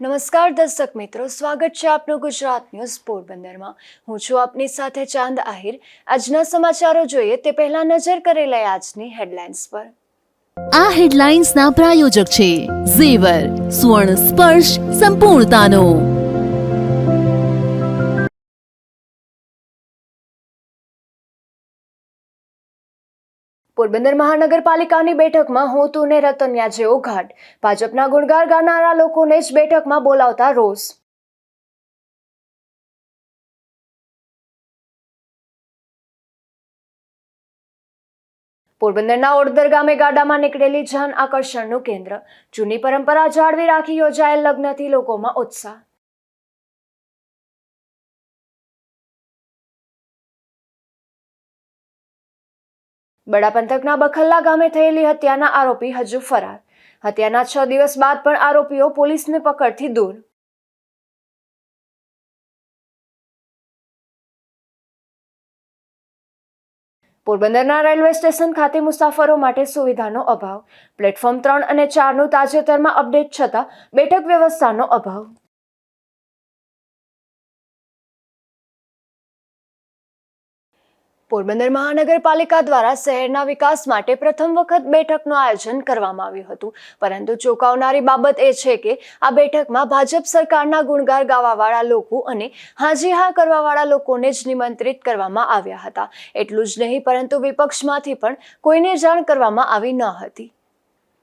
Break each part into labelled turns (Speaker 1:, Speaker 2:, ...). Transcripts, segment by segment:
Speaker 1: નમસ્કાર દર્શક મિત્રો, સ્વાગત છે આપનું ગુજરાત ન્યૂઝ પોરબંદરમાં। હું છું આપની સાથે ચાંદ આહિર। આજના સમાચારો જોઈએ તે પહેલા નજર કરી લઈએ આજની હેડલાઇન્સ પર।
Speaker 2: આ હેડલાઇન્સના પ્રાયોજક છે ઝેવર, સ્વર્ણ સ્પર્શ સંપૂર્ણતાનો।
Speaker 1: પોરબંદર મહાનગરપાલિકાની બેઠકમાં હું તું ને રતનિયા જેવો ઘાટ। ભાજપના ગુણગાન ગાનારા લોકોને જ બેઠકમાં બોલાવતા રોષ। પોરબંદરના ઓડદર ગામે ગાડામાં નીકળેલી જન આકર્ષણનું કેન્દ્ર। જૂની પરંપરા જાળવી રાખી યોજાયેલ લગ્નથી લોકોમાં ઉત્સાહ। બડા પંથકના બખલ્લા ગામે થયેલી હત્યાના આરોપી હજુ ફરાર। હત્યાના 6 દિવસ બાદ પણ આરોપીઓ પોલીસની પકડથી દૂર। પોરબંદરના રેલવે સ્ટેશન ખાતે મુસાફરો માટે સુવિધાનો અભાવ। પ્લેટફોર્મ 3 અને 4નું તાજેતરમાં અપડેટ છતાં બેઠક વ્યવસ્થાનો અભાવ। પોરબંદર મહાનગરપાલિકા દ્વારા શહેરના વિકાસ માટે પ્રથમ વખત બેઠકનું આયોજન કરવામાં આવ્યું હતું, પરંતુ ચોંકાવનારી બાબત એ છે કે આ બેઠકમાં ભાજપ સરકારના ગુણગાન ગાવાવાળા લોકો અને હાજી હા કરવાવાળા લોકોને જ નિમંત્રિત કરવામાં આવ્યા હતા। એટલું જ નહીં, પરંતુ વિપક્ષમાંથી પણ કોઈને જાણ કરવામાં આવી ન હતી।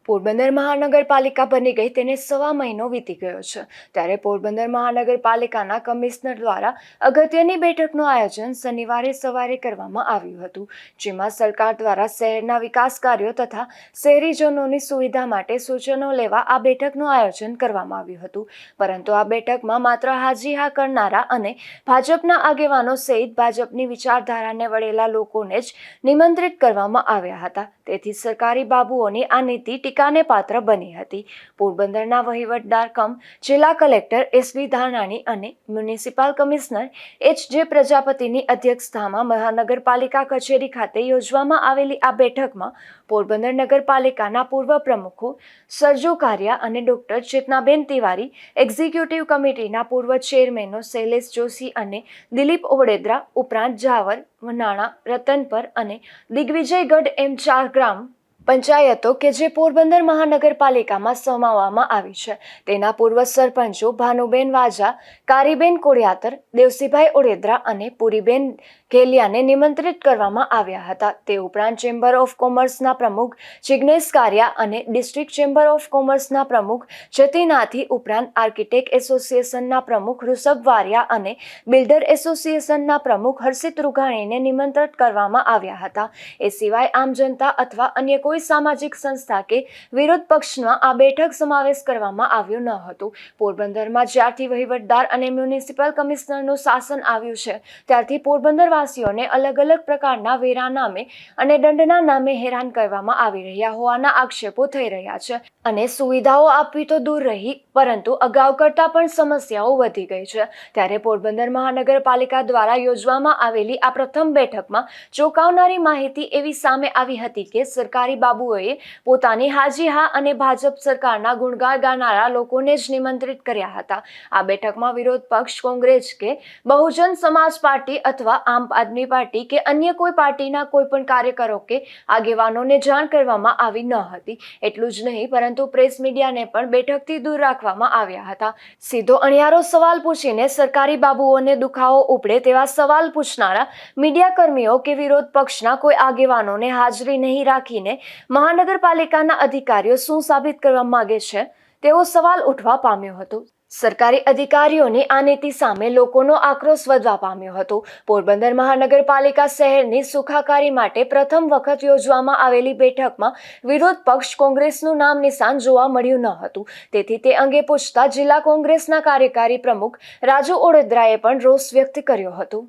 Speaker 1: પોરબંદર મહાનગરપાલિકા બની ગઈ તેને 1.25 મહિનો વીતી ગયો છે, ત્યારે પોરબંદર મહાનગરપાલિકાના કમિશનર દ્વારા અગત્યની બેઠકનું આયોજન શનિવારે સવારે કરવામાં આવ્યું હતું, જેમાં સરકાર દ્વારા શહેરના વિકાસ કાર્યો તથા શહેરીજનોની સુવિધા માટે સૂચનો લેવા આ બેઠકનું આયોજન કરવામાં આવ્યું હતું। પરંતુ આ બેઠકમાં માત્ર હાજી હા કરનારા અને ભાજપના આગેવાનો સહિત ભાજપની વિચારધારાને વળેલા લોકોને જ નિમંત્રિત કરવામાં આવ્યા હતા। તેથી સરકારી બાબુઓની આ નીતિ ટીકાને પાત્ર બની હતી। પોરબંદરના વહીવટદાર કમ જિલ્લા કલેક્ટર એસવી ધાનાણી અને મ્યુનિસિપલ કમિશનર એચ.જે. પ્રજાપતિની અધ્યક્ષતામાં મહાનગરપાલિકા કચેરી ખાતે યોજવામાં આવેલી આ બેઠકમાં પોરબંદર નગરપાલિકાના પૂર્વ પ્રમુખો સરજુ કારિયા અને ડોક્ટર ચેતનાબેન તિવારી, એક્ઝિક્યુટિવ કમિટીના પૂર્વ ચેરમેનો શૈલેષ જોશી અને દિલીપ ઓડેદરા ઉપરાંત જાવર, વનાણા, રતનપર અને દિગ્વિજય ગઢ એમ 4 ગ્રામ પંચાયતો કે જે પોરબંદર મહાનગરપાલિકામાં સમાવવામાં આવી છે તેના પૂર્વ સરપંચો ભાનુબેન વાજા, કારીબેન કોડિયાતર, દેવસીભાઈ ઓડેદરા અને પુરીબેન ઘેલિયાને નિમંત્રિત કરવામાં આવ્યા હતા। તે ઉપરાંત ચેમ્બર ઓફ કોમર્સના પ્રમુખ જિગ્નેશ કારિયા અને ડિસ્ટ્રિક્ટ ચેમ્બર ઓફ કોમર્સના પ્રમુખ જતીનાથી ઉપરાંત આર્કિટેક્ટ એસોસિએશનના પ્રમુખ ઋષભ વારિયા અને બિલ્ડર એસોસિએશનના પ્રમુખ હર્ષિત રૂઘાણીને નિમંત્રિત કરવામાં આવ્યા હતા। એ સિવાય આમ જનતા અથવા અન્ય કોઈ સામાજિક સંસ્થા કે વિરોધ પક્ષમાં આ બેઠક સમાવેશ કરવામાં આવ્યું ન હતું। પોરબંદરમાં જ્યારથી વહીવટદાર અને મ્યુનિસિપલ કમિશનરનું શાસન આવ્યું છે ત્યારથી પોરબંદરવાસીઓને અલગ અલગ પ્રકારના વેરા નામે અને દંડના નામે હેરાન કરવામાં આવી રહ્યા હોવાના આક્ષેપો થઈ રહ્યા છે અને સુવિધાઓ આપવી તો દૂર રહી, પરંતુ અગાઉ કરતાં પણ સમસ્યાઓ વધી ગઈ છે। ત્યારે પોરબંદર મહાનગરપાલિકા દ્વારા યોજવામાં આવેલી આ પ્રથમ બેઠકમાં ચોંકાવનારી માહિતી એવી સામે આવી હતી કે સરકારી બાબુઓએ પોતાની હાજી હા અને ભાજપ સરકારના ગુણગાન ગાનારા લોકોને જ નિમંત્રિત કર્યા હતા। આ બેઠકમાં વિરોધ પક્ષ કોંગ્રેસ કે બહુજન સમાજ પાર્ટી અથવા આમ આદમી પાર્ટી કે અન્ય કોઈ પાર્ટીના કોઈ પણ કાર્યકરો કે આગેવાનોને જાણ કરવામાં આવી ન હતી। એટલું જ નહીં, પરંતુ પ્રેસ મીડિયાને પણ બેઠકથી દૂર રાખવામાં આવ્યા હતા। સીધો અણિયારો સવાલ પૂછીને સરકારી બાબુઓને દુખાવો ઉપડે તેવા સવાલ પૂછનારા મીડિયાકર્મીઓ કે વિરોધ પક્ષના કોઈ આગેવાનોને હાજરી નહીં રાખીને મહાનગરપાલિકાના અધિકારીઓ શું સાબિત કરવા માંગે છે તેવો સવાલ ઉઠવા પામ્યો હતો। સરકારી અધિકારીઓની આ નીતિ સામે લોકોનો આક્રોશ વધવા પામ્યો હતો। પોરબંદર મહાનગરપાલિકા શહેરની સુખાકારી માટે પ્રથમ વખત યોજવામાં આવેલી બેઠકમાં વિરોધ પક્ષ કોંગ્રેસનું નામ નિશાન જોવા મળ્યું ન હતું। તેથી તે અંગે પૂછતા જિલ્લા કોંગ્રેસના કાર્યકારી પ્રમુખ રાજુ ઓડેદરાએ પણ રોષ વ્યક્ત કર્યો હતો।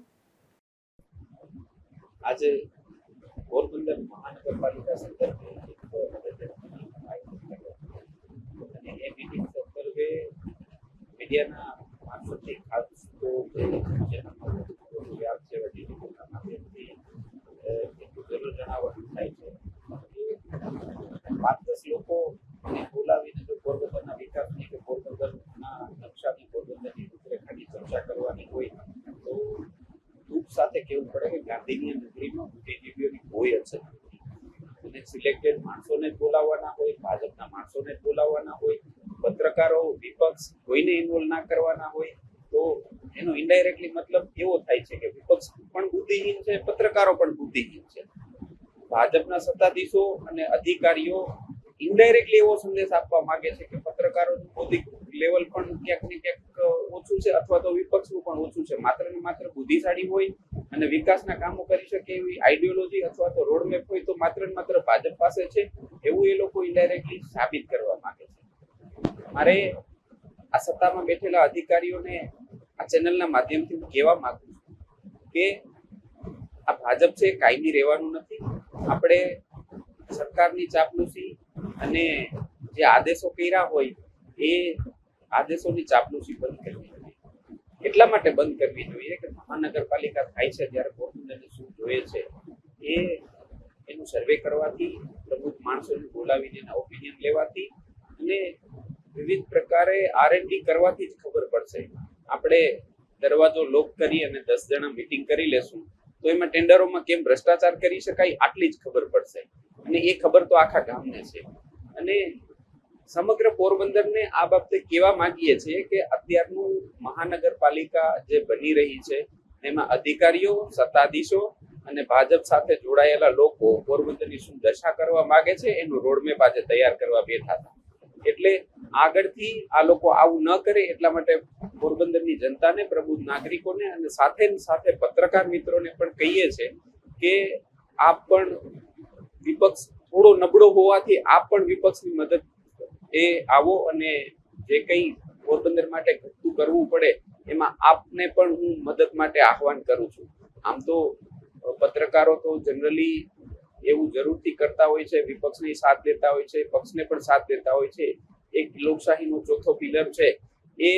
Speaker 3: આજે પોરબંદર મહાનગરપાલિકા સંદર્ભે અને એ મીટિંગ સંદર્ભે મીડિયાના મારફતે ખાસ તો વ્યાપ સેવા ડિવિઝનના માધ્યમથી એટલું જરૂર જણાવવાનું થાય છે કે 5-10 લોકોને બોલાવીને જો પોરબંદરના વિકાસની કે પોરબંદરના ચર્ચા કરવાની હોય તો દુઃખ સાથે કહેવું પડે કે ગાંધીની નગરીમાં બુદ્ધિજીવીઓની કોઈ અછત નથી. અને સિલેક્ટેડ માણસોને જ બોલાવવાના હોય, ભાજપના માણસોને જ બોલાવવાના હોય, પત્રકારો, વિપક્ષ કોઈને ઇન્વોલ્વ ના કરવાના હોય, તો એનો ઇનડાયરેક્ટલી મતલબ એવો થાય છે કે વિપક્ષ પણ બુદ્ધિહીન છે, પત્રકારો પણ બુદ્ધિહીન છે. ભાજપના સત્તાધીશો અને અધિકારીઓ ઇનડાયરેક્ટલી એવો સંદેશ આપવા માંગે છે કે પત્રકારોનું બૌદ્ધિક લેવલ પણ ક્યાંક ને ક્યાંક ઓછું છે, અથવા તો વિપક્ષનું પણ ઓછું છે. માત્ર ને માત્ર બુદ્ધિશાળી હોય અને વિકાસના કામો કરી શકે એવી આઈડિયોલોજી અથવા તો રોડમેપ હોય તો માત્ર ને માત્ર ભાજપ પાસે છે, એવું એ લોકો ઇનડાયરેક્ટલી સાબિત કરવા માંગે છે. મારે આ સત્તામાં બેઠેલા અધિકારીઓને આ ચેનલના માધ્યમથી હું કહેવા માંગુ છું કે આ ભાજપ છે કાયમી રહેવાનું નથી. આપણે સરકારની ચાપલૂસી અને જે આદેશો કર્યા હોય એ આદેશોની ચાપલૂસી બંધ કરવી જોઈએ. એટલા માટે બંધ કરવી જોઈએ કે મહાનગરપાલિકા થાય છે ત્યારે પોરબંદરને શું જોઈએ છે એનું સર્વે કરવાથી, પ્રબુદ્ધ માણસોને બોલાવીને એના ઓપિનિયન લેવાથી અને વિવિધ પ્રકારે R&D કરવાથી જ ખબર પડશે. આપણે દરવાજો લોક કરી અને 10 જણા મીટિંગ કરી લેશું તો એમાં ટેન્ડરોમાં કેમ ભ્રષ્ટાચાર કરી શકાય આટલી જ ખબર પડશે. અને એ ખબર તો આખા ગામને છે. અને સમગ્ર પોરબંદરને આ બાબતે કહેવા માંગીએ છીએ કે અત્યારનું મહાનગરપાલિકા જે બની રહી છે એમાં અધિકારીઓ, સત્તાધીશો અને ભાજપ સાથે જોડાયેલા લોકો પોરબંદરની શું દશા કરવા માંગે છે એનું રોડમેપ આજે તૈયાર કરવા બેઠા હતા. એટલે આગળથી આ લોકો આવું ન કરે એટલા માટે પોરબંદરની જનતાને, પ્રબુદ્ધ નાગરિકોને અને સાથે પત્રકાર મિત્રોને પણ કહીએ છે કે આપ પણ વિપક્ષ થોડો નબળો હોવાથી આપ પણ વિપક્ષની મદદ એ આવો અને જે કંઈ પોરબંદર માટે ઘટતું કરવું પડે એમાં આપને પણ હું મદદ માટે આહવાન કરું છું. આમ તો પત્રકારો તો જનરલી એવું જરૂરથી કરતા હોય છે, વિપક્ષને સાથ દેતા હોય છે, પક્ષને પણ સાથ દેતા હોય છે. એક લોકશાહીનો ચોથો પિલર છે એ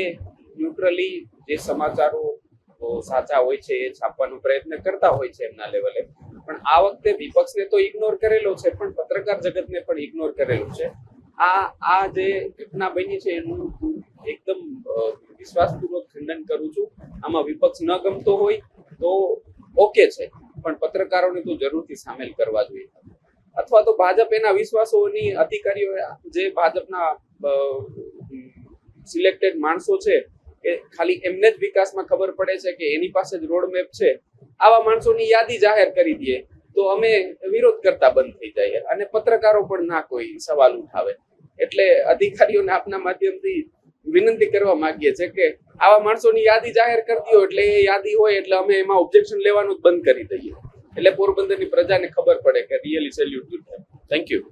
Speaker 3: ન્યુટ્રલી જે સમાચારો સાચા હોય છે એ છાપવાનો પ્રયત્ન કરતા હોય છે એમના લેવલે. પણ આ વખતે વિપક્ષને તો ઇગ્નોર કરેલો છે, પણ પત્રકાર જગતને પણ ઇગ્નોર કરેલું છે. આ જે ઘટના બની છે એનું એકદમ વિશ્વાસપૂર્વક ખંડન કરું છું. આમાં વિપક્ષ ન ગમતો હોય તો ઓકે છે, પણ પત્રકારોને તો જરૂરથી સામેલ કરવા જોઈએ. અથવા તો ભાજપ એના વિશ્વાસોની અધિકારીઓ જે ભાજપના સિલેક્ટેડ માણસો છે એ ખાલી એમને જ વિકાસમાં ખબર પડે છે કે એની પાસે જ રોડમેપ છે, આવા માણસોની યાદી જાહેર કરી દઈએ તો અમે વિરોધ કરતા બંધ થઈ જાય અને પત્રકારો પણ ના કોઈ સવાલ ઉઠાવે. એટલે અધિકારીઓને આપના માધ્યમથી વિનંતી કરવા માંગીએ છીએ કે આવા માણસોની યાદી જાહેર કરી દો, એટલે એ યાદી હોય એટલે અમે એમાં ઓબ્જેક્શન લેવાનું જ બંધ કરી દઈએ. એટલે પોરબંદરની પ્રજાને ખબર પડે કે really salute to them. Thank you.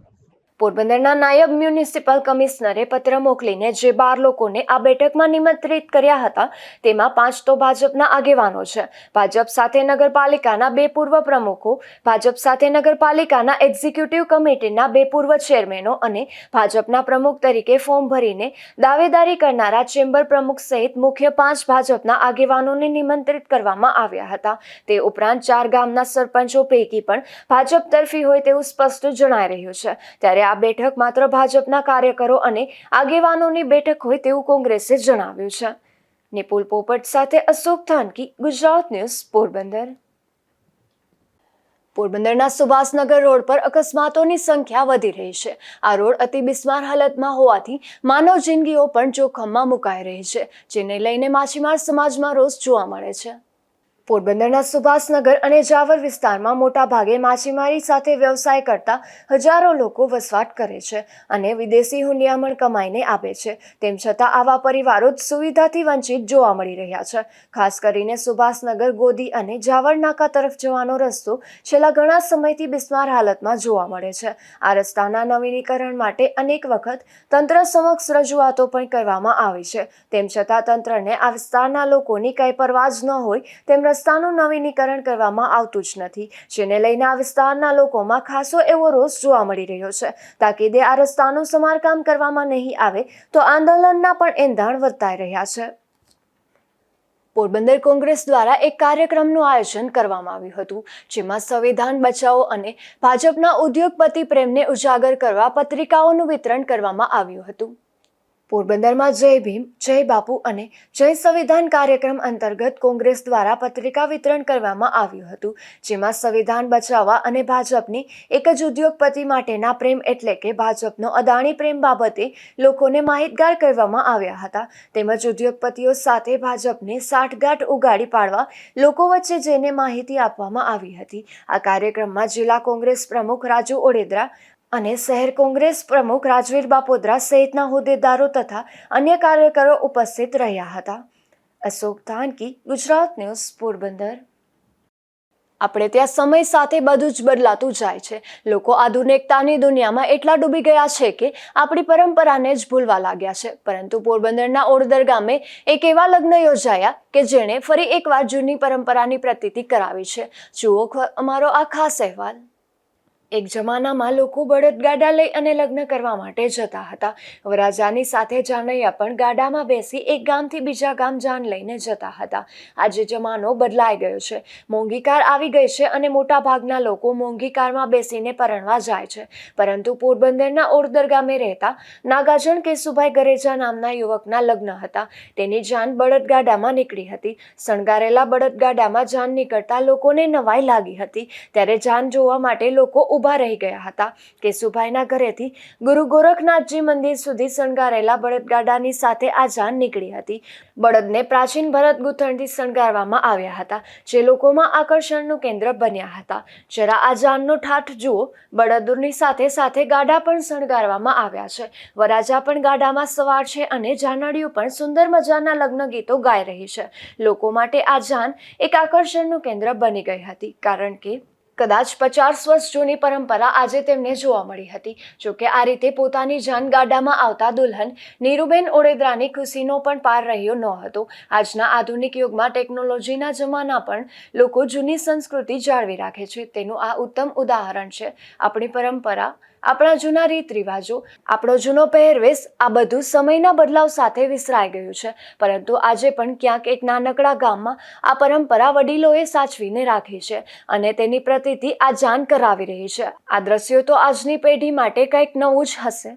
Speaker 1: પોરબંદરના નાયબ મ્યુનિસિપલ કમિશનરે પત્ર મોકલીને જે 12 લોકોને આ બેઠકમાં નિમંત્રિત કર્યા હતા તેમાં 5 તો ભાજપના આગેવાનો છે. ભાજપ સાથે નગરપાલિકાના 2 પૂર્વ પ્રમુખો, ભાજપ સાથે નગરપાલિકાના એક્ઝિક્યુટિવ કમિટીના 2 પૂર્વ ચેરમેનો અને ભાજપના પ્રમુખ તરીકે ફોર્મ ભરીને દાવેદારી કરનારા ચેમ્બર પ્રમુખ સહિત મુખ્ય 5 ભાજપના આગેવાનોને નિમંત્રિત કરવામાં આવ્યા હતા. તે ઉપરાંત 4 ગામના સરપંચો પૈકી પણ ભાજપ તરફી હોય તેવું સ્પષ્ટ જણાઈ રહ્યું છે. ત્યારે આ બેઠક માત્ર ભાજપના કાર્યકરો અને આગેવાનોની બેઠક હોય તેવું કોંગ્રેસે જણાવ્યું છે. નિપુલ પોપટ સાથે અશોક થાનકી, ગુજરાત ન્યૂઝ, પોરબંદર. પોરબંદરના સુભાષનગર રોડ પર અકસ્માતોની સંખ્યા વધી રહી છે. આ રોડ અતિ બિસ્માર હાલતમાં હોવાથી માનવ જિંદગીઓ પણ જોખમમાં મુકાઈ રહી છે, જેને લઈને માછીમાર સમાજમાં રોષ જોવા મળે છે. પોરબંદરના સુભાષનગર અને જાવર વિસ્તારમાં મોટા ભાગે માછીમારી સાથે વ્યવસાય કરતા હજારો લોકો વસવાટ કરે છે અને વિદેશી હુંડિયામણ કમાઈને આપે છે. તેમ છતાં આવા પરિવારો જ સુવિધાથી વંચિત જોવા મળી રહ્યા છે. ખાસ કરીને સુભાષનગર, ગોદી અને જાવર નાકા તરફ જવાનો રસ્તો છેલ્લા ઘણા સમયથી બિસ્માર હાલતમાં જોવા મળે છે. આ રસ્તાના નવીનીકરણ માટે અનેક વખત તંત્ર સમક્ષ રજૂઆતો પણ કરવામાં આવી છે. તેમ છતાં તંત્રને આ વિસ્તારના લોકોની કંઈ પરવા જ ન હોય તેમ રસ્તાનું નવીનીકરણ કરવામાં આવતું જ નથી, જેને લઈને આ વિસ્તારના લોકોમાં ખાસો એવો રોષ જોવા મળી રહ્યો છે. તાકીદે આ રસ્તાનું સમારકામ કરવામાં નહીં આવે તો આંદોલનના પણ એંધાણ વર્તાઈ રહ્યા છે. પોરબંદર કોંગ્રેસ દ્વારા એક કાર્યક્રમનું આયોજન કરવામાં આવ્યું હતું, જેમાં સંવિધાન બચાવો અને ભાજપના ઉદ્યોગપતિ પ્રેમને ઉજાગર કરવા પત્રિકાઓનું વિતરણ કરવામાં આવ્યું હતું. પોરબંદરમાં જય ભીમ, જય બાપુ અને જય સંવિધાન કાર્યક્રમ અંતર્ગત કોંગ્રેસ દ્વારા પત્રિકા વિતરણ કરવામાં આવ્યું હતું, જેમાં સંવિધાન બચાવવા અને ભાજપની એક જ ઉદ્યોગપતિ માટેના પ્રેમ એટલે કે ભાજપનો અદાણી પ્રેમ બાબતે લોકોને માહિતગાર કરવામાં આવ્યા હતા. તેમજ ઉદ્યોગપતિઓ સાથે ભાજપને સાઠગાંઠ ઉગાડી પાડવા લોકો વચ્ચે જઈને માહિતી આપવામાં આવી હતી. આ કાર્યક્રમમાં જિલ્લા કોંગ્રેસ પ્રમુખ રાજુ ઓડેદરા અને શહેર કોંગ્રેસ પ્રમુખ રાજવીર બાપોદરા સહિતના હોદ્દેદારો તથા અન્ય કાર્યકરો ઉપસ્થિત રહ્યા હતા. અશોક ધાનકી, ગુજરાત ન્યૂઝ, પોરબંદર. આપણે ત્યાં સમય સાથે બધું જ બદલાતું જાય છે. લોકો આધુનિકતાની દુનિયામાં એટલા ડૂબી ગયા છે કે આપણી પરંપરાને જ ભૂલવા લાગ્યા છે. પરંતુ પોરબંદરના ઓડદર ગામે એક એવા લગ્ન યોજાયા કે જેણે ફરી એકવાર જૂની પરંપરાની પ્રતીતિ કરાવી છે. જુઓ અમારો આ ખાસ અહેવાલ. એક જમાનામાં લોકો બળદગાડા લઈ અને લગ્ન કરવા માટે જતા હતા. વરરાજાની સાથે જાનૈયા પણ ગાડામાં બેસી એક ગામથી બીજા ગામ જાન લઈને જતા હતા. આજે જમાનો બદલાઈ ગયો છે. મોંઘી કાર આવી ગઈ છે અને મોટા ભાગના લોકો મોંઘી કારમાં બેસીને પરણવા જાય છે. પરંતુ પોરબંદરના ઓડદર ગામે રહેતા નાગાજણ કેશુભાઈ ગરેજા નામના યુવકના લગ્ન હતા. તેની જાન બળદગાડામાં નીકળી હતી. શણગારેલા બળદગાડામાં જાન નીકળતા લોકોને નવાઈ લાગી હતી. ત્યારે જાન જોવા માટે લોકો ઉભા રહી ગયા હતા. કેશુભાઈના ઘરેથી ગુરુ ગોરખનાથજી મંદિર સુધી શણગારેલા બળદગાડાની સાથે આ જાન નીકળી હતી. બળદને પ્રાચીન ભરત ગૂંથણથી શણગારવામાં આવ્યા હતા, જે લોકોમાં આકર્ષણનું કેન્દ્ર બન્યા હતા. જરા આ જાનનો ઠાઠ જુઓ. બળદની સાથે સાથે ગાડા પણ શણગારવામાં આવ્યા છે. વરાજા પણ ગાડામાં સવાર છે અને જાનડીઓ પણ સુંદર મજાના લગ્ન ગીતો ગાઈ રહી છે. લોકો માટે આ જાન એક આકર્ષણનું કેન્દ્ર બની ગઈ હતી, કારણ કે કદાચ 50 વર્ષ જૂની પરંપરા આજે તેમને જોવા મળી હતી. જોકે આ રીતે પોતાની જાન ગાડામાં આવતા દુલ્હન નીરુબેન ઓડેદરાની ખુશીનો પણ પાર રહ્યો ન હતો. આજના આધુનિક યુગમાં ટેકનોલોજીના જમાના પણ લોકો જૂની સંસ્કૃતિ જાળવી રાખે છે. તેનું આ ઉત્તમ ઉદાહરણ છે. આપણી પરંપરા, આપણા જૂના રીત રિવાજો, આપણો જૂનો પહેરવેશ, આ બધું સમયના બદલાવ સાથે વિસરાઈ ગયું છે. પરંતુ આજે પણ ક્યાંક એક નાનકડા ગામમાં આ પરંપરા વડીલોએ સાચવીને રાખી છે અને તેની પ્રતીતિ આ જાન કરાવી રહી છે. આ દ્રશ્યો તો આજની પેઢી માટે કંઈક નવું જ હશે.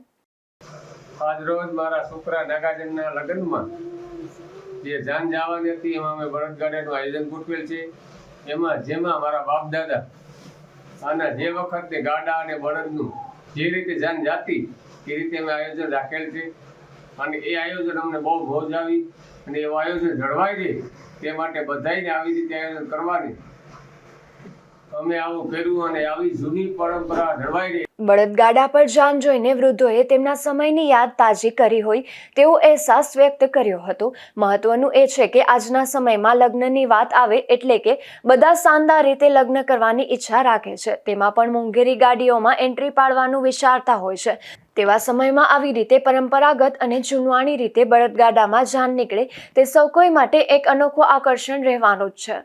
Speaker 4: આજ રોજ મારા છોકરા નાગાજનના લગ્નમાં જે જાન જવાની હતી એમાં અમે બળદગાડાનું આયોજન ગોઠવેલ છે. જેમાં મારા બાપ દાદા આના જે વખતે ગાડા અને બળદનું જે રીતે જાન જાતી એ રીતે અમે આયોજન રાખેલ છે. અને એ આયોજન અમને બહુ મોજ આવી અને એવું આયોજન જળવાઈ રહે તે માટે બધાને આવી રીતે આયોજન કરવાની અમે આવું કર્યું અને આવી જૂની પરંપરા જળવાઈ રહે.
Speaker 1: બળદગાડા પર જાન જોઈને વૃદ્ધોએ તેમના સમયની યાદ તાજી કરી હોય તેવો અહેસાસ વ્યક્ત કર્યો હતો. મહત્વનું એ છે કે આજના સમયમાં લગ્નની વાત આવે એટલે કે બધા શાનદાર રીતે લગ્ન કરવાની ઈચ્છા રાખે છે. તેમાં પણ મોંઘેરી ગાડીઓમાં એન્ટ્રી પાડવાનું વિચારતા હોય છે. તેવા સમયમાં આવી રીતે પરંપરાગત અને જૂનવાણી રીતે બળદગાડામાં જાન નીકળે તે સૌ કોઈ માટે એક અનોખું આકર્ષણ રહેવાનું જ છે.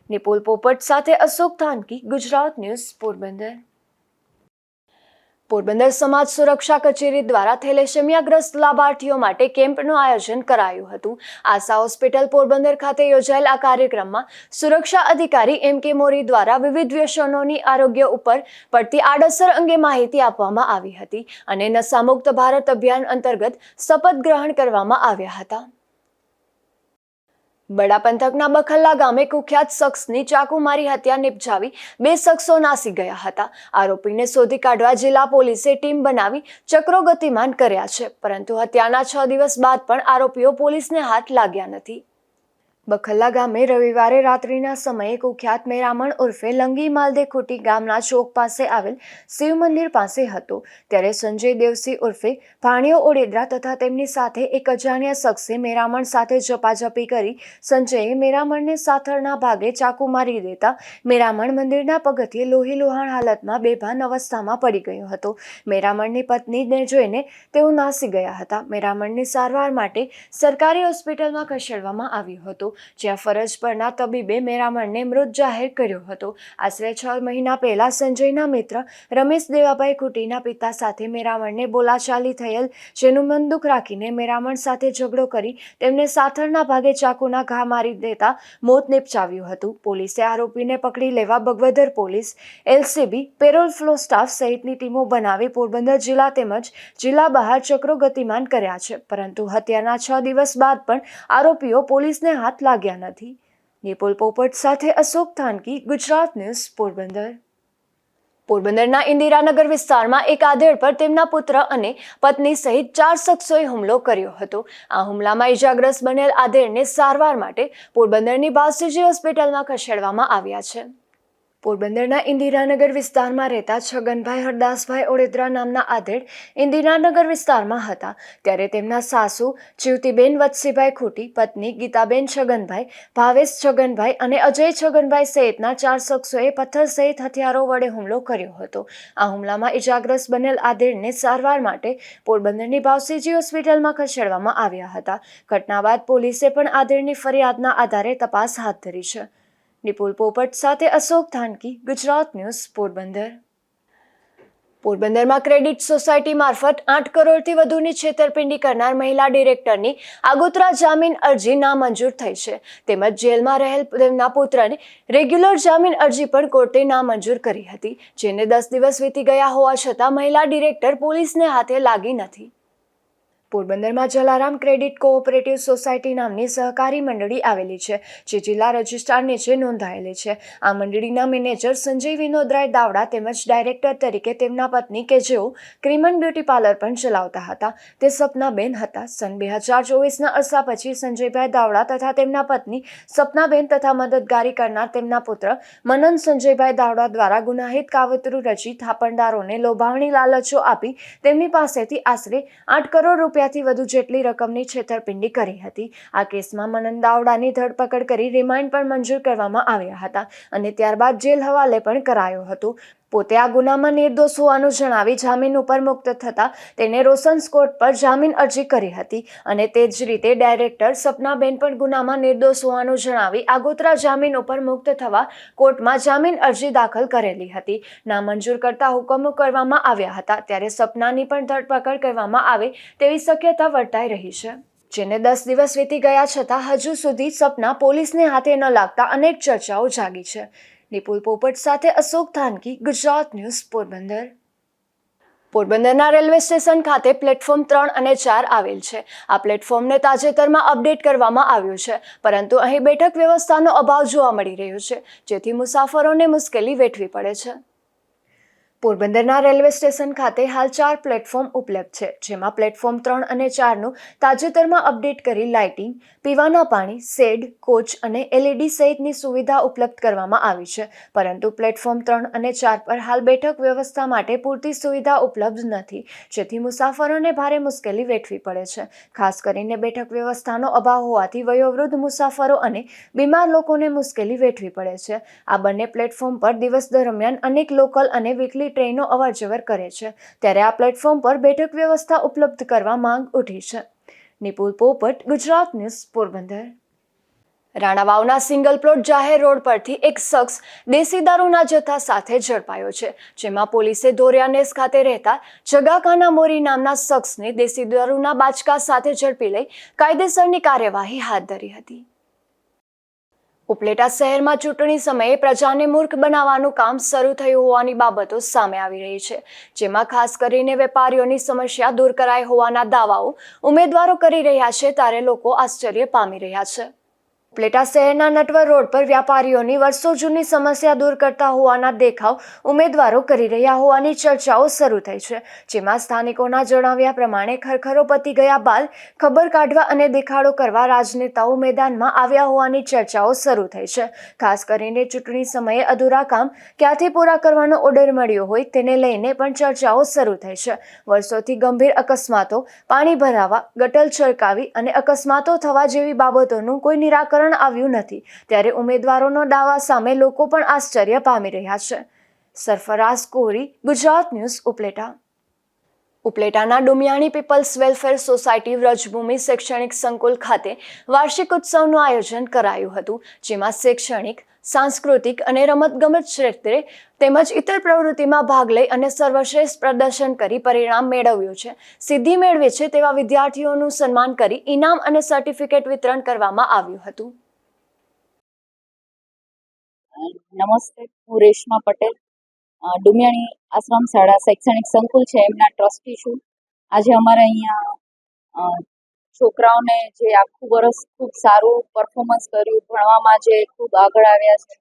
Speaker 1: નિપુલ પોપટ સાથે અશોક ધાનકી, ગુજરાત ન્યૂઝ, પોરબંદર. પોરબંદર સમાજ સુરક્ષા કચેરી દ્વારા થેલેસેમિયાગ્રસ્ત લાભાર્થીઓ માટે કેમ્પનું આયોજન કરાયું હતું. આશા હોસ્પિટલ પોરબંદર ખાતે યોજાયેલ આ કાર્યક્રમમાં સુરક્ષા અધિકારી M.K. મોરી દ્વારા વિવિધ વ્યસનોની આરોગ્ય ઉપર પડતી આડઅસર અંગે માહિતી આપવામાં આવી હતી અને નશામુક્ત ભારત અભિયાન અંતર્ગત શપથ ગ્રહણ કરવામાં આવ્યા હતા. બડા પંથકના બખલ્લા ગામે કુખ્યાત શખ્સની ચાકુમારી હત્યા નિપજાવી 2 શખ્સો નાસી ગયા હતા. આરોપીને શોધી કાઢવા જિલ્લા પોલીસે ટીમ બનાવી ચક્રો ગતિમાન કર્યા છે, પરંતુ હત્યાના 6 દિવસ બાદ પણ આરોપીઓ પોલીસને હાથ લાગ્યા નથી. બખલ્લા ગામે રવિવારે રાત્રિના સમયે કુખ્યાત મેરામણ ઉર્ફે લંગી માલદે ખોટી ગામના ચોક પાસે આવેલ શિવ મંદિર પાસે હતો. ત્યારે સંજય દેવસિંહ ઉર્ફે ભાણિયો ઓડેદરા તથા તેમની સાથે એક અજાણ્યા શખ્સે મેરામણ સાથે ઝપાઝપી કરી સંજયે મેરામણને સાથળના ભાગે ચાકુ મારી દેતા મેરામણ મંદિરના પગથિયે લોહીલુહાણ હાલતમાં બેભાન અવસ્થામાં પડી ગયો હતો. મેરામણની પત્નીને જોઈને તેઓ નાસી ગયા હતા. મેરામણની સારવાર માટે સરકારી હોસ્પિટલમાં ખસેડવામાં આવ્યો હતો. જ્યાં ફરજ પરના તબીબે મેરામણને મૃત જાહેર કર્યો હતો. આશરે 6 મહિના પહેલા સંજયના મિત્ર રમેશ દેવાભાઈ ખૂટીના પિતા સાથે મેરામણને બોલાચાલી થયેલ, જેનું મન દુઃખ રાખીને મેરામણ સાથે ઝઘડો કરી તેમને સાથળના ભાગે ચાકુના ઘા મારી દેતા મોત નિપજાવ્યું હતું. પોલીસે આરોપીને પકડી લેવા Bagvadar police, LCB, parole furlough staff સહિતની ટીમો બનાવી પોરબંદર જિલ્લા તેમજ જિલ્લા બહાર ચક્રો ગતિમાન કર્યા છે, પરંતુ હત્યાના 6 દિવસ બાદ પણ આરોપીઓ પોલીસને હાથ લાગ્યા નથી. નિપુલ પોપટ સાથે અશોક થાનકી, ગુજરાત ન્યૂઝ, પોરબંદર. પોરબંદરના ઇન્દિરાનગર વિસ્તારમાં એક આધેડ પર તેમના પુત્ર અને પત્ની સહિત 4 શખ્સોએ હુમલો કર્યો હતો. આ હુમલામાં ઇજાગ્રસ્ત બનેલ આધેડને સારવાર માટે પોરબંદરની બાસુજી હોસ્પિટલમાં ખસેડવામાં આવ્યા છે. પોરબંદરના ઇન્દિરાનગર વિસ્તારમાં રહેતા છગનભાઈ હરદાસભાઈ ઓડેદરા નામના આધેડ ઇન્દિરાનગર વિસ્તારમાં હતા ત્યારે તેમના સાસુ જીવતીબેન વત્સીભાઈ ખૂટી, પત્ની ગીતાબેન છગનભાઈ, ભાવેશ છગનભાઈ અને અજય છગનભાઈ સહિતના 4 શખ્સોએ પથ્થર સહિત હથિયારો વડે હુમલો કર્યો હતો. આ હુમલામાં ઇજાગ્રસ્ત બનેલ આધેડને સારવાર માટે પોરબંદરની બાવસીજી હોસ્પિટલમાં ખસેડવામાં આવ્યા હતા. ઘટના બાદ પોલીસે પણ આધેડની ફરિયાદના આધારે તપાસ હાથ ધરી છે. નિપુલ પોપટ સાથે અશોક થાનકી, ગુજરાત ન્યૂઝ, પોરબંદર. પોરબંદરમાં ક્રેડિટ સોસાયટી મારફત 8 કરોડથી વધુની છેતરપિંડી કરનાર મહિલા ડિરેક્ટરની આગોતરા જામીન અરજી નામંજૂર થઈ છે, તેમજ જેલમાં રહેલ તેમના પુત્રને રેગ્યુલર જામીન અરજી પણ કોર્ટે નામંજૂર કરી હતી, જેને 10 દિવસ વીતી ગયા હોવા છતાં મહિલા ડિરેક્ટર પોલીસને હાથે લાગી નથી. પોરબંદરમાં જલારામ ક્રેડિટ કોઓપરેટિવ સોસાયટી નામની સહકારી મંડળી આવેલી છે, જે જિલ્લા રજિસ્ટ્રાર નીચે નોંધાયેલી છે. આ મંડળીના મેનેજર સંજય વિનોદરાય દાવડા તેમજ ડાયરેક્ટર તરીકે તેમના પત્ની કે જેઓ ક્રીમન બ્યુટી પાર્લર પણ ચલાવતા હતા તે સપનાબેન હતા. સન 2024ના અરસા પછી સંજયભાઈ દાવડા તથા તેમના પત્ની સપનાબેન તથા મદદગારી કરનાર તેમના પુત્ર મનન સંજયભાઈ દાવડા દ્વારા ગુનાહિત કાવતરું રચી થાપણદારોને લોભાવણી લાલચો આપી તેમની પાસેથી આશરે 8 કરોડ રૂપિયા થી વધુ જેટલી રકમની છેતરપિંડી કરી હતી. આ કેસમાં મનન દાવડાની ધરપકડ કરી રિમાન્ડ પણ મંજૂર કરવામાં આવ્યા હતા અને ત્યારબાદ જેલ હવાલે પણ કરાયો હતો. પોતે આ ગુનામાં નિર્દોષ હોવાનું જણાવી જામીન ઉપર મુક્ત થતા તેને રોશન્સ કોર્ટ પર જામીન અરજી કરી હતી અને તે જ રીતે ડાયરેક્ટર સપનાબેન પણ ગુનામાં નિર્દોષ હોવાનું જણાવી આગોતરા જામીન ઉપર મુક્ત થવા કોર્ટમાં જામીન અરજી દાખલ કરેલી હતી. નામંજૂર કરતા હુકમો કરવામાં આવ્યા હતા ત્યારે સપનાની પણ ધરપકડ કરવામાં આવે તેવી શક્યતા વર્તાઈ રહી છે, જેને 10 દિવસ વીતી ગયા છતાં હજુ સુધી સપના પોલીસને હાથે ન લાગતા અનેક ચર્ચાઓ જાગી છે. નિપુલ પોપટ સાથે અશોક થાનકી, ગુજરાત ન્યૂઝ, પોરબંદર. પોરબંદરના રેલવે સ્ટેશન ખાતે પ્લેટફોર્મ 3 અને 4 આવેલ છે. આ પ્લેટફોર્મને તાજેતરમાં અપડેટ કરવામાં આવ્યું છે, પરંતુ અહીં બેઠક વ્યવસ્થાનો અભાવ જોવા મળી રહ્યો છે, જેથી મુસાફરોને મુશ્કેલી વેઠવી પડે છે. પોરબંદરના રેલવે સ્ટેશન ખાતે હાલ 4 પ્લેટફોર્મ ઉપલબ્ધ છે, જેમાં પ્લેટફોર્મ 3 અને 4નું તાજેતરમાં અપડેટ કરી લાઇટિંગ, પીવાના પાણી, શેડ, કોચ અને LED સહિતની સુવિધા ઉપલબ્ધ કરવામાં આવી છે, પરંતુ પ્લેટફોર્મ 3 અને 4 પર હાલ બેઠક વ્યવસ્થા માટે પૂરતી સુવિધા ઉપલબ્ધ નથી, જેથી મુસાફરોને ભારે મુશ્કેલી વેઠવી પડે છે. ખાસ કરીને બેઠક વ્યવસ્થાનો અભાવ હોવાથી વયોવૃદ્ધ મુસાફરો અને બીમાર લોકોને મુશ્કેલી વેઠવી પડે છે. આ બંને પ્લેટફોર્મ પર દિવસ દરમિયાન અનેક લોકલ અને વીકલી ટ્રેનો અવરજવર કરે છે, ત્યારે આ પ્લેટફોર્મ પર બેઠક વ્યવસ્થા ઉપલબ્ધ કરવા માંગ ઉઠી છે. નિપુલ પોપટ, ગુજરાત ન્યૂઝ, પોરબંદર. રાણાવાવના સિંગલ પ્લોટ જાહેર રોડ પરથી એક શખ્સ દેશી દારૂના જથ્થા સાથે ઝડપાયો છે, જેમાં પોલીસે દોરિયાનેસ ખાતે રહેતા જગાખાના મોરી નામના શખ્સને દેશી દારૂના બાચકા સાથે ઝડપી લઈ કાયદેસરની કાર્યવાહી હાથ ધરી હતી. ઉપલેટા શહેરમાં ચૂંટણી સમયે પ્રજાને મૂર્ખ બનાવવાનું કામ શરૂ થયું હોવાની બાબતો સામે આવી રહી છે, જેમાં ખાસ કરીને વેપારીઓની સમસ્યા દૂર કરાઈ હોવાના દાવાઓ ઉમેદવારો કરી રહ્યા છે, ત્યારે લોકો આશ્ચર્ય પામી રહ્યા છે. ઉપલેટા શહેરના નટવર રોડ પર વ્યાપારીઓની વર્ષો જૂની સમસ્યા દૂર કરતા હોવાના દેખાવ ઉમેદવારો કરી રહ્યા હોવાની ચર્ચાઓ શરૂ થઈ છે, જેમાં સ્થાનિકોના જણાવ્યા પ્રમાણે ખરખરો પતી ગયા બાદ ખબર કાઢવા અને દેખાડો કરવા રાજનેતાઓ મેદાનમાં આવ્યા હોવાની ચર્ચાઓ શરૂ થઈ છે. ખાસ કરીને ચૂંટણી સમયે અધૂરા કામ ક્યાંથી પૂરા કરવાનો ઓર્ડર મળ્યો હોય તેને લઈને પણ ચર્ચાઓ શરૂ થઈ છે. વર્ષોથી ગંભીર અકસ્માતો, પાણી ભરાવા, ગટર છલકાવી અને અકસ્માતો થવા જેવી બાબતોનું કોઈ નિરાકરણ આવ્યું નથી, ત્યારે ઉમેદવારોનો દાવા સામે લોકો પણ આશ્ચર્ય પામી રહ્યા છે. સરફરાઝ કોરી, ગુજરાત ન્યૂઝ, ઉપલેટા. ઉપલેટાના ડુમિયાણી પીપલ્સ વેલફેર સોસાયટી વ્રજભૂમિ શૈક્ષણિક સંકુલ ખાતે વાર્ષિક ઉત્સવનું આયોજન કરાયું હતું, જેમાં શૈક્ષણિક, સાંસ્કૃતિક અને રમતગમત ક્ષેત્રે તેમજ ઇતર પ્રવૃત્તિમાં ભાગ લઈ અને સર્વશ્રેષ્ઠ પ્રદર્શન કરી પરિણામ મેળવ્યું છે. સિદ્ધિ મેળવે છે તેવા વિદ્યાર્થીઓનું સન્માન કરી ઇનામ અને સર્ટિફિકેટ વિતરણ કરવામાં આવ્યું હતું.
Speaker 5: નમસ્તે, હું રેશમા પટેલ, ડુમિયાણી આશ્રમ શાળા શૈક્ષણિક સંકુલ છે એમના ટ્રસ્ટી છું. આજે અમારે અહીંયા છોકરાઓને જે આખું વર્ષ ખૂબ સારું પરફોર્મન્સ કર્યું, ભણવામાં જે ખૂબ આગળ આવ્યા છે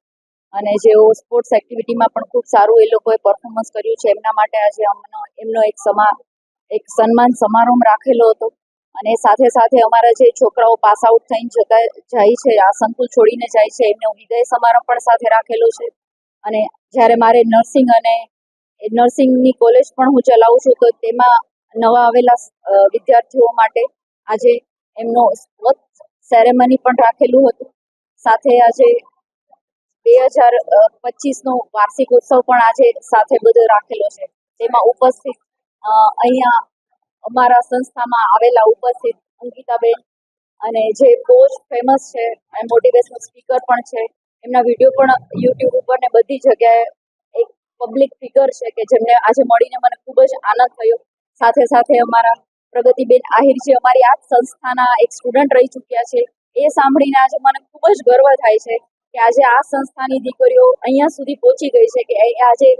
Speaker 5: અને જેઓ સ્પોર્ટ્સ એક્ટિવિટીમાં પણ ખૂબ સારું એ લોકોએ પરફોર્મન્સ કર્યું છે, એમના માટે આજે એમનો એક સન્માન સમારંભ રાખેલો હતો. અને સાથે સાથે અમારા જે છોકરાઓ પાસ આઉટ થઈને જાય છે, આ સંકુલ છોડીને જાય છે, એમનો વિદાય સમારંભ પણ સાથે રાખેલો છે. અને જ્યારે મારે નર્સિંગની કોલેજ પણ હું ચલાવું છું, તો તેમાં નવા આવેલા વિદ્યાર્થીઓ માટે આજે એમનો સેરેમની પણ રાખેલું હતું. સાથે આજે 2025નો વાર્ષિક ઉત્સવ પણ આજે સાથે બધો રાખેલો છે. તેમાં ઉપસ્થિત અહીંયા અમારા સંસ્થામાં આવેલા ઉપસ્થિત અંકિતાબેન અને જે બહુ જ ફેમસ છે, મોટિવેશનલ સ્પીકર પણ છે, એમના વિડીયો પણ યુટ્યુબ ઉપર ને બધી જગ્યાએ એક પબ્લિક ફિગર છે કે જેમને આજે મળીને મને ખૂબ જ આનંદ થયો. સાથે સાથે અમારા પ્રગતિબેન આહિર જે અમારી આ સંસ્થાના એક સ્ટુડન્ટ રહી ચૂક્યા છે, એ સાંભળીને આજે મને ખૂબ જ ગર્વ થાય છે કે આજે આ સંસ્થાની દીકરીઓ અહીંયા સુધી પહોંચી ગઈ છે કે આજે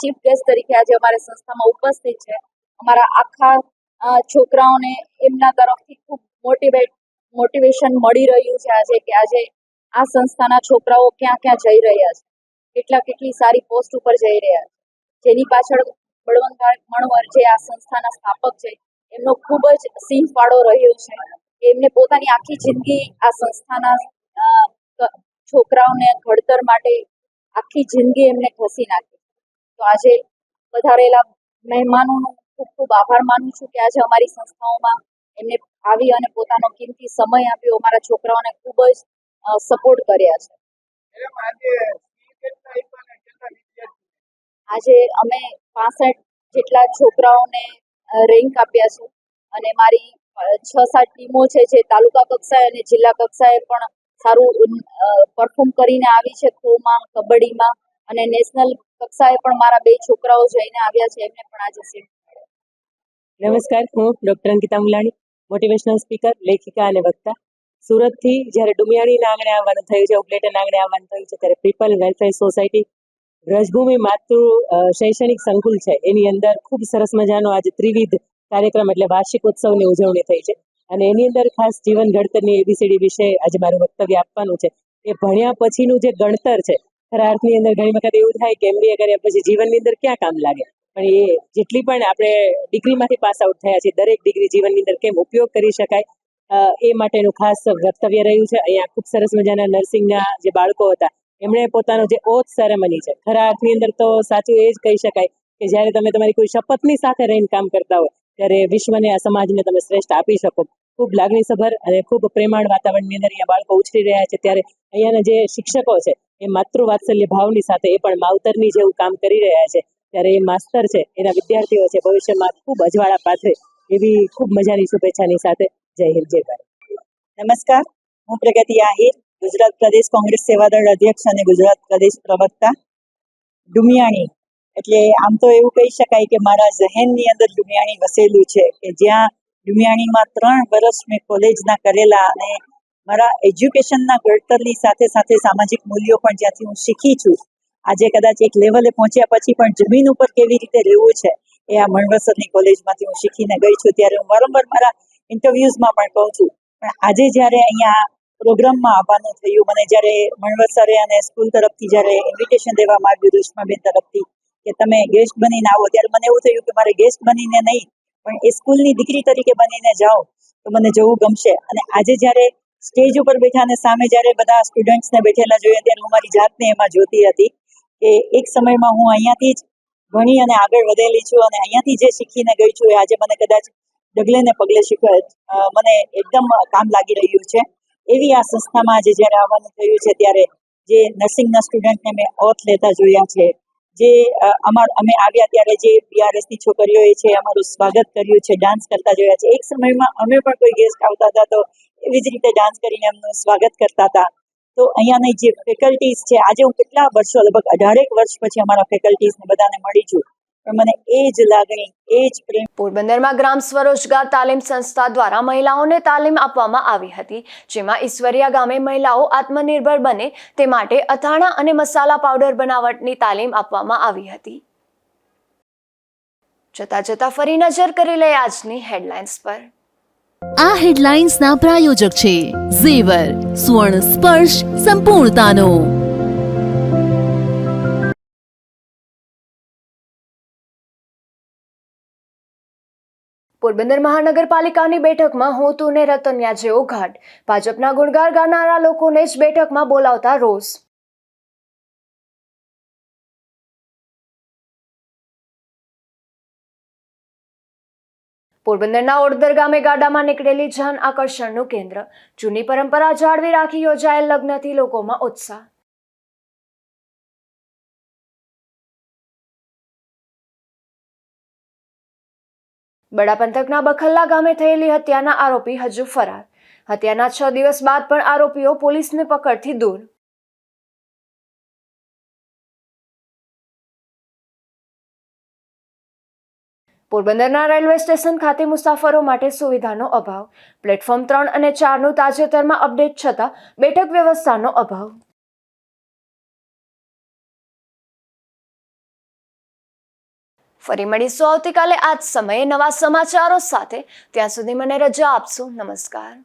Speaker 5: ચીફ ગેસ્ટ તરીકે આજે અમારી સંસ્થામાં ઉપસ્થિત છે. અમારા આખા છોકરાઓને એમના તરફથી ખૂબ મોટિવેશન મળી રહ્યું છે આજે કે આજે આ સંસ્થાના છોકરાઓ ક્યાં ક્યાં જઈ રહ્યા છે, કેટલી સારી પોસ્ટ ઉપર જઈ રહ્યા છે, જેની પાછળ બળવંતભાઈ મણવર જે આ સંસ્થાના સ્થાપક છે, એમનો ખૂબ જ સિંહ ફાળો રહ્યો છે. એમને પોતાની આખી જિંદગી આ સંસ્થાના છોકરાઓને ઘડતર માટે આખી જિંદગી એમને ઘસી નાખી. તો આજે પધારેલા મહેમાનોનો ખૂબ ખૂબ આભાર માનું છું કે આજે અમારી સંસ્થાઓમાં એમને આવી અને પોતાનો કિંમતી સમય આપ્યો, અમારા છોકરાઓને ખૂબ જ સપોર્ટ કર્યા છે. આજે અમે 65 જેટલા છોકરાઓને રેન્ક આપ્યા છે અને મારી 6-7 ટીમો છે જે તાલુકા કક્ષાએ અને જિલ્લા કક્ષાએ પણ સારું પરફોર્મ કરીને આવી છે, ખોમાં, કબડ્ડીમાં, અને નેશનલ કક્ષાએ પણ મારા 2 છોકરાઓ જઈને આવ્યા છે, એમને પણ આજે સીટ.
Speaker 6: નમસ્કાર, હું doctor Ankita Mulani, motivational speaker, લેખિકા અને વક્તા. સુરતથી જ્યારે ડુમિયાણીના આંગણે આવવાનું થયું છે, ઉપલેટાના આંગણે આવવાનું થયું છે, ત્યારે પીપલ વેલફેર સોસાયટી વ્રજભૂમિ માતૃ શૈક્ષણિક સંકુલ છે, એની અંદર ખૂબ સરસ મજાનો આજે ત્રિવિધ કાર્યક્રમ એટલે વાર્ષિક ઉત્સવની ઉજવણી થઈ છે. અને એની અંદર ખાસ જીવન ઘડતરની ABCD વિશે આજે મારું વક્તવ્ય આપવાનું છે. એ ભણ્યા પછીનું જે ગણતર છે, ખરા અર્થની અંદર ઘણી વખત એવું થાય કે MBA કર્યા પછી જીવનની અંદર ક્યાં કામ લાગે, પણ એ જેટલી પણ આપણે ડિગ્રીમાંથી પાસ આઉટ થયા છે, દરેક ડિગ્રી જીવનની અંદર કેમ ઉપયોગ કરી શકાય, એ માટેનું ખાસ વક્તવ્ય રહ્યું છે. અહીંયા ખૂબ સરસ મજાના નર્સિંગના જે બાળકો હતા, એમણે પોતાનો જે ઓથ સેરેમની છે, ખરા અર્થની અંદર તો સાચું એ જ કહી શકાય કે જ્યારે તમે તમારી કોઈ શપથની સાથે રહીને કામ કરતા હોય, ત્યારે વિશ્વને, આ સમાજને તમે શ્રેષ્ઠ આપી શકો. ખૂબ લાગણીસભર અને ખૂબ પ્રેમાળ વાતાવરણની અંદર અહીંયા બાળકો ઉછરી રહ્યા છે. ત્યારે અહીંયાના જે શિક્ષકો છે, એ માતૃવાત્સલ્ય ભાવની સાથે એ પણ માવતરની જેવું કામ કરી રહ્યા છે. ત્યારે એ માસ્તર છે, એના વિદ્યાર્થીઓ છે, ભવિષ્યમાં ખૂબ અજવાળા પાથરે એવી ખૂબ મજાની શુભેચ્છાની સાથે જય હિન્દ, જય ભારત.
Speaker 7: નમસ્કાર, હું પ્રગતિ આહિર, ગુજરાત પ્રદેશ કોંગ્રેસ સેવાદળ અધ્યક્ષ અને ગુજરાત પ્રદેશ પ્રવક્તા. ડુમિયાણી એટલે આમ તો એવું કહી શકાય કે મારા ઝહેનની અંદર ડુમિયાણી વસેલું છે, કે જ્યાં ડુમિયાણીમાં 3 વર્ષ મેં કોલેજના કરેલા અને મારા એજ્યુકેશનના ઘડતરની સાથે સાથે સામાજિક મૂલ્યો પણ જ્યાંથી હું શીખી છું. આજે કદાચ એક લેવલે પહોંચ્યા પછી પણ જમીન ઉપર કેવી રીતે રહેવું છે, એ આ મણવસરની કોલેજમાંથી હું શીખીને ગઈ છું. ત્યારે હું વારંવાર મારા ઇન્ટરવ્યુઝમાં પણ કહું છું. પણ આજે જ્યારે અહીંયા પ્રોગ્રામમાં આવવાનું થયું, મને જ્યારે મણવસરે અને સ્કૂલ તરફથી જ્યારે ઇન્વિટેશન દેવામાં આવ્યું રેશમાબેન તરફથી કે તમે ગેસ્ટ બનીને આવો, ત્યારે મને એવું થયું કે મારે ગેસ્ટ બનીને નહીં, પણ એ સ્કૂલની દીકરી તરીકે બનીને જાઓ તો મને જવું ગમશે. અને આજે જ્યારે સ્ટેજ ઉપર બેઠા અને સામે જ્યારે બધા સ્ટુડન્ટ્સને બેઠેલા જોયા, ત્યારે હું મારી જાતને એમાં જોતી હતી કે એક સમયમાં હું અહીંયાથી જ ભણી અને આગળ વધેલી છું અને અહીંયાથી જે શીખીને ગઈ છું એ આજે મને કદાચ ડગલે ને પગલે મને એકદમ કામ લાગી રહ્યું છે. એવી આ સંસ્થામાં આજે જ્યારે આવવાનું થયું છે, ત્યારે જે નર્સિંગના સ્ટુડન્ટને મેં ઓથ લેતા જોયા છે, જે અમે આવ્યા ત્યારે જે BRS ની છોકરીઓએ છે અમારું સ્વાગત કર્યું છે, ડાન્સ કરતા જોયા છે. એક સમયમાં અમે પણ કોઈ ગેસ્ટ આવતા હતા તો એવી જ રીતે ડાન્સ કરીને એમનું સ્વાગત કરતા હતા. તો અહીંયાની જે ફેકલ્ટીઝ છે, આજે હું કેટલા વર્ષો, લગભગ 18 વર્ષ પછી અમારા ફેકલ્ટીઝને બધાને મળી છું, પણ મને એ જ લાગણી, એ જ પ્રેમ.
Speaker 1: પોરબંદરમાં ગ્રામ સ્વરોજગાર તાલીમ સંસ્થા દ્વારા મહિલાઓને તાલીમ આપવામાં આવી હતી, જેમાં ઈશ્વરિયા ગામે મહિલાઓ આત્મનિર્ભર બને તે માટે અથાણા અને મસાલા પાવડર બનાવટની તાલીમ આપવામાં આવી હતી. જતા ફરી નજર કરી લઈએ આજની હેડલાઇન્સ પર.
Speaker 2: આ હેડલાઇન્સના પ્રાયોજક છે ઝેવર, સુવર્ણ સ્પર્શ સંપૂર્ણતાનો.
Speaker 1: પોરબંદર મહાનગરપાલિકાની બેઠકમાં હોતું ને રતન્યા જેવો ઘાટ. ભાજપના ગુણગાર ગાનારા લોકોને જ બેઠકમાં બોલાવતા રોષ. પોરબંદરના ઓડદર ગામે ગાડામાં નીકળેલી જન આકર્ષણનું કેન્દ્ર. જૂની પરંપરા જાળવી રાખી યોજાયેલ લગ્નથી લોકોમાં ઉત્સાહ. બડા પંથકના બખલ્લા ગામે થયેલી હત્યાના આરોપી હજુ ફરાર. હત્યાના 6 દિવસ બાદ પણ આરોપીઓ પોલીસની પકડથી દૂર. પોરબંદરના રેલવે સ્ટેશન ખાતે મુસાફરો માટે સુવિધાનો અભાવ. પ્લેટફોર્મ 3 અને 4નું તાજેતરમાં અપડેટ છતાં બેઠક વ્યવસ્થાનો અભાવ. ફરી મળીશું આવતીકાલે આ જ સમયે નવા સમાચારો સાથે. ત્યાં સુધી મને રજા આપશો. નમસ્કાર.